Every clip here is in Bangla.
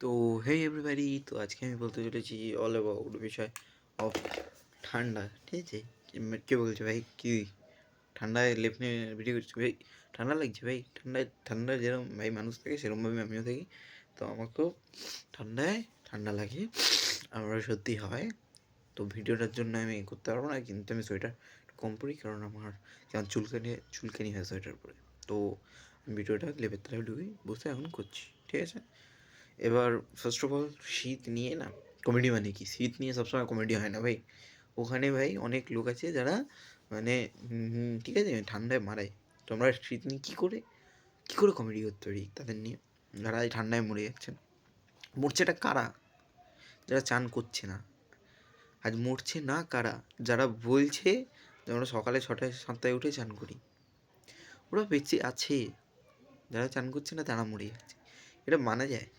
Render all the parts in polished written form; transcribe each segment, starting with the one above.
তো হেই এভরিবডি, তো আজকে আমি বলতে চলেছি অল অ্যাবাউট বিষয় অফ ঠান্ডা। ঠিক আছে? কে বলছে ভাই? কি ঠান্ডায় লেপ নিয়ে ভিডিও করছি ভাই? ঠান্ডা লাগছে ভাই? ঠান্ডায় যেরকম ভাই মানুষ থাকে সেরকমভাবে আমিও থাকি। তো আমাকেও ঠান্ডায় ঠান্ডা লাগে, আমার সত্যি হয়। তো ভিডিওটার জন্য আমি করতে পারবো না, কিন্তু আমি সোয়েটার কম পরি, কারণ আমার যেমন চুলকানি হয় সোয়েটার পরে। তো আমি ভিডিওটা লেপের তলায় ঢুকে বসে এখন করছি। ঠিক আছে? এবার ফার্স্ট অফ অল, শীত নিয়ে না কমেডি মানে কি? শীত নিয়ে সবসময় কমেডি হয় না ভাই। ওখানে ভাই অনেক লোক আছে যারা মানে ঠিক আছে, ঠান্ডায় মারায়। তো আমরা শীত নিয়ে কী করে কমেডি করতে পারি তাদের নিয়ে, যারা এই ঠান্ডায় মরে যাচ্ছেন। মরছেটা কারা? যারা চান করছে না। আজ মরছে না কারা? যারা বলছে যে আমরা সকালে 6টায় 7টায় উঠে চান করি। ওরা বেঁচে আছে। যারা চান করছে না তারা মরে যাচ্ছে। এটা মানা যায়?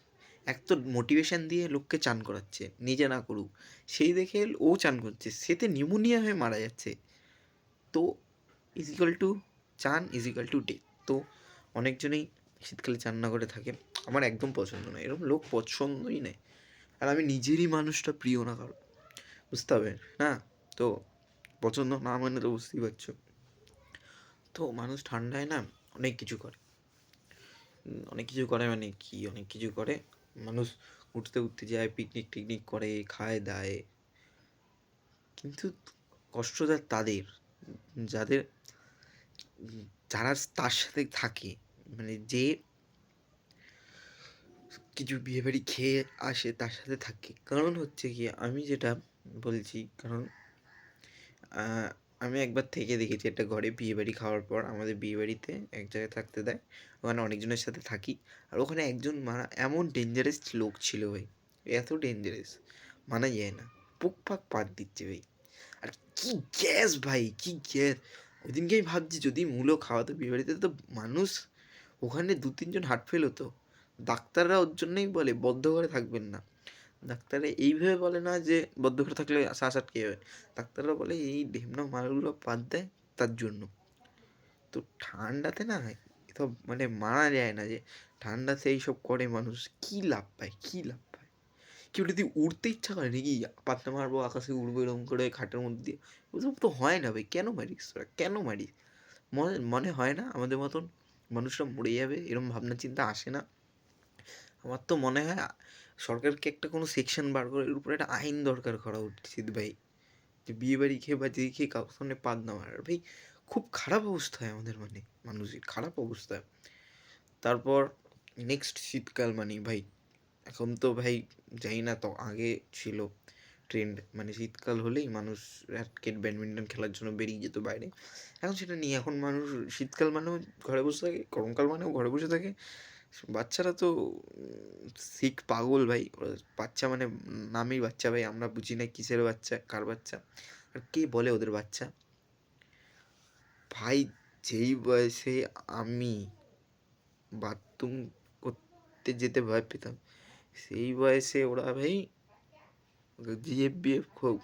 এক তো মোটিভেশন দিয়ে লোককে চান করাচ্ছে, নিজে না করুক, সেই দেখে ও চান করছে, সেতে নিউমোনিয়া হয়ে মারা যাচ্ছে। তো ইজিক্যাল টু চান ইজিক্যাল টু ডেথ। তো অনেকজনেই শীতকালে চান না করে থাকে। আমার একদম পছন্দ নয়, এরকম লোক পছন্দই নেই। আর আমি নিজেরই মানুষটা প্রিয় না কারো, বুঝতে হবে না? তো পছন্দ না মানে তো বুঝতেই পারছো। তো মানুষ ঠান্ডায় না অনেক কিছু করে। মানে কি অনেক কিছু করে। মানুষ উঠতে উঠতে যায়, পিকনিক টিকনিক করে, খায় দায়। কিন্তু কষ্টটা তাদের, যাদের যারা তার সাথে থাকে, মানে যে কিছু বিয়ে বাড়ি খেয়ে আসে তার সাথে থাকে। কারণ হচ্ছে কি, আমি যেটা বলছি, কারণ আমি একবার থেকে দেখেছি একটা ঘরে বিয়ে বাড়ি খাওয়ার পর। আমাদের বিয়ে বাড়িতে এক জায়গায় থাকতে দেয়, ওখানে অনেকজনের সাথে থাকি। আর ওখানে একজন এমন ডেঞ্জারাস লোক ছিল ভাই, এত ডেঞ্জারাস মানা যায় না। পুক পাক পাত দিচ্ছে ভাই। আর কি গ্যাস ভাই, কি গ্যাস! ওই দিনকে আমি ভাবছি, যদি মূলো খাওয়াতো বিয়ে বাড়িতে, তো মানুষ ওখানে 2-3 জন হার্ট ফেল হতো। ডাক্তাররা ওর জন্যই বলে বদ্ধ ঘরে থাকবেন না। ডাক্তাররা এইভাবে বলে না যে বদ্ধ ঘরে থাকলে শ্বাস আটকে যাবে। ডাক্তাররা বলে এই ঢেমনা মালগুলো বাদ দেয় তার জন্য। তো ঠান্ডাতে না এসব মানে মানা যায় না যে ঠান্ডাতে এইসব করে মানুষ। কী লাভ পায়, কী লাভ পায়? কেউ যদি উড়তে ইচ্ছা করে নাকি, পাত্তা মারবো আকাশে উড়বো এরকম করে খাটের মধ্যে দিয়ে, ওসব তো হয় না ভাই। কেন মারিস তোরা, কেন মারিস? মনে মনে হয় না আমাদের মতন মানুষরা মরে যাবে, এরকম ভাবনা চিন্তা আসে না? আমার তো মনে হয় সরকারকে একটা কোনো সেকশন বার করে এর উপরে একটা আইন দরকার করা উচিত ভাই, যে বিয়ে বাড়ি খেয়ে বা যে খেয়ে কারোর সামনে পাদ না মারার। ভাই খুব খারাপ অবস্থা হয় আমাদের, মানে মানুষের খারাপ অবস্থা। তারপর নেক্সট শীতকাল মানে ভাই, এখন তো ভাই জানি না, তো আগে ছিল ট্রেন্ড, মানে শীতকাল হলেই মানুষ র্যাকেট ব্যাডমিন্টন খেলার জন্য বেরিয়ে যেত বাইরে। এখন সেটা নিয়ে এখন মানুষ শীতকাল মানেও ঘরে বসে থাকে, গরমকাল মানেও ঘরে বসে থাকে। বাচ্চারা তো শিখ পাগল ভাই। ওরা বাচ্চা মানে নামই বাচ্চা ভাই, আমরা বুঝি না কিসের বাচ্চা, কার বাচ্চা, আর কে বলে ওদের বাচ্চা। ভাই যেই বয়সে আমি বাথরুম করতে যেতে ভয় পেতাম, সেই বয়সে ওরা ভাই জিএফ বিএফ খুব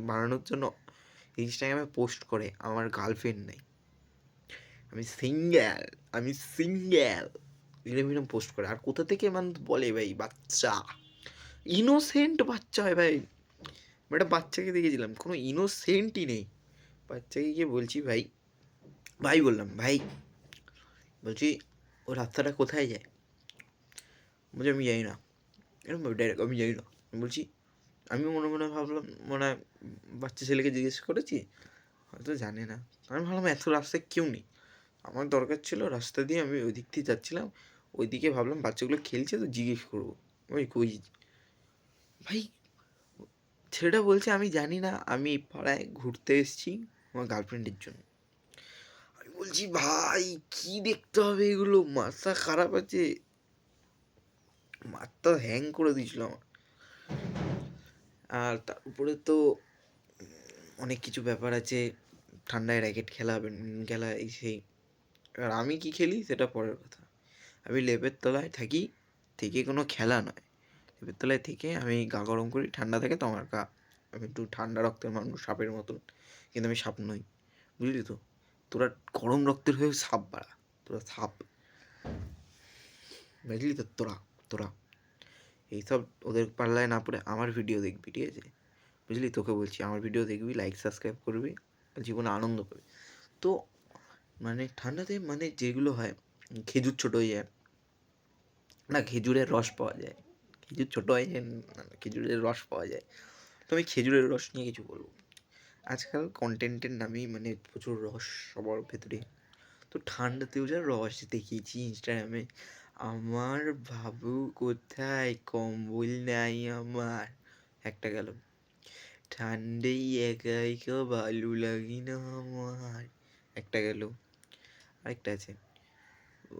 বানানোর জন্য ইনস্টাগ্রামে পোস্ট করে আমার গার্লফ্রেন্ড নেই, আমি সিঙ্গেল, আমি সিঙ্গেল, এরকম এরকম পোস্ট করে। আর কোথা থেকে মানুষ বলে ভাই, বাচ্চা, ইনোসেন্ট বাচ্চা হয় ভাই। একটা বাচ্চাকে দেখেছিলাম, কোনো ইনোসেন্টই নেই। বাচ্চাকে গিয়ে বলছি ভাই, ভাই বললাম ভাই, বলছি ও রাস্তাটা কোথায় যায়? বলছি আমি জানি না, এরকম ডাইরেক্ট আমি জানি না। আমি বলছি, আমি মনে মনে ভাবলাম মনে হয় বাচ্চা ছেলেকে জিজ্ঞেস করেছি, হয়তো জানে না। আমি ভাবলাম এত রাস্তায় কেউ নেই, আমার দরকার ছিল রাস্তা দিয়ে, আমি ওই দিক দিয়ে যাচ্ছিলাম, ওই দিকে ভাবলাম বাচ্চাগুলো খেলছে তো জিজ্ঞেস করবো ওই কই। ভাই ছেলেটা বলছে আমি জানি না, আমি এই পাড়ায় ঘুরতে এসেছি আমার গার্লফ্রেন্ডের জন্য। আমি বলছি ভাই কি দেখতে হবে এগুলো, মাথা খারাপ আছে, মাথা হ্যাং করে দিয়েছিল আমার। আর তার উপরে তো অনেক কিছু ব্যাপার আছে, ঠান্ডায় র্যাকেট খেলা, ব্যাডমিন্টন খেলা, এই সেই। এবার আমি কি খেলি সেটা পরের কথা। আমি লেপের তলায় থাকি, থেকে কোনো খেলা নয়, লেপের তলায় থেকে আমি গা গরম করি, ঠান্ডা থাকে তো আমার গা। আমি একটু ঠান্ডা রক্তের মানুষ, সাপের মতন, কিন্তু আমি সাপ নই, বুঝলি তো? তোরা গরম রক্তের হয়ে সাপ বাড়া, তোরা সাপ, বুঝলি তো? তোরা তোরা এইসব ওদের পাল্লায় না পড়ে আমার ভিডিও দেখবি, ঠিক আছে? বুঝলি, তোকে বলছি আমার ভিডিও দেখবি, লাইক সাবস্ক্রাইব করবি, জীবনে আনন্দ পাবি। তো মানে ঠান্ডাতে মানে যেগুলো হয়, খেজুর ছোটো হয়ে যায় না, খেজুরের রস পাওয়া যায়, খেজুর ছোটো হয়ে যায় না, খেজুরের রস পাওয়া যায়। তো আমি খেজুরের রস নিয়ে কিছু বলবো। আজকাল কন্টেন্টের নামেই মানে প্রচুর রস সবার ভেতরে। তো ঠান্ডাতেও যা রস দেখিয়েছি ইনস্টাগ্রামে, আমার বাবু কোথায় কম্বল নাই আমার, একটা গেল। ঠান্ডাই একা একা ভালো লাগে না আমার, একটা গেল। আরেকটা আছে,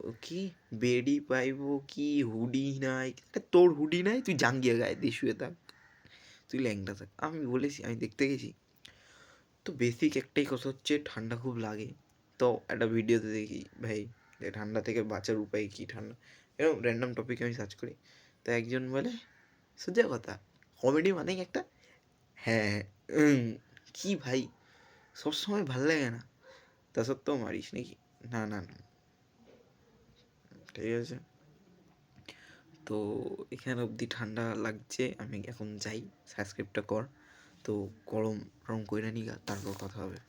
ও কি বেডি পাইবো কি হুডি নাই, তোর হুডি নাই, তুই জাঙ্গিয়া গায়ে দিয়ে শুয়ে থাক, তুই ল্যাংটা থাক। আমি বলেছি, আমি দেখতে গেছি তো বেসিক একটাই কথা হচ্ছে ঠান্ডা খুব লাগে। তো একটা ভিডিওতে দেখি ভাই যে ঠান্ডা থেকে বাঁচার উপায় কী, ঠান্ডা এরকম র্যান্ডম টপিক আমি সার্চ করি, তো একজন বলে সোজা কথা, কমেডি মানেই একটা হ্যাঁ, কী ভাই সবসময় ভাল লাগে না, তা সত্ত্বেও মারিস নাকি? না না না, ঠিক আছে। তো এখানে অবধি ঠান্ডা লাগছে, আমি এখন যাই, সাবস্ক্রাইবটা কর। তো গরম টরম কইরা নিগা, তারপর কথা হবে।